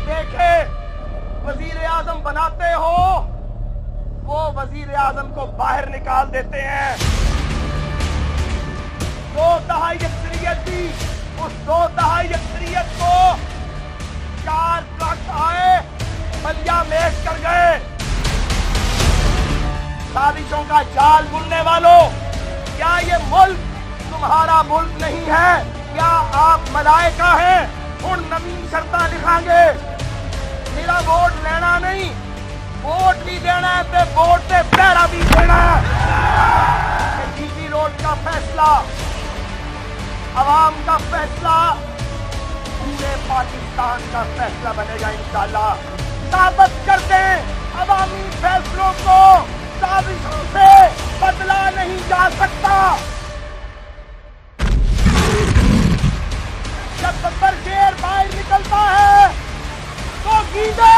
देखे वजीर आजम बनाते हो, वो वजीर आजम को बाहर निकाल देते हैं। 2 दहाई अक्सरियत थी, उस 2 दहाई अक्सरियत को 4 ट्रक आए, बलिया मेज कर गए। साजिशों का जाल बुनने वालों, क्या ये मुल्क तुम्हारा मुल्क नहीं है? क्या आप मलाइका हैं? हुण नवीं शर्तां लिखांगे, मेरा वोट लेना नहीं, वोट भी देना है ते वोट से पहरा भी देना है। जीटी रोड का फैसला अवाम का फैसला पूरे पाकिस्तान का फैसला बनेगा इंशाअल्लाह। साबित कर दें अवामी फैसलों को, साजिशों से बदला नहीं जा सकता। जब बब्बर शेर बाहर निकलता है तो गीदड़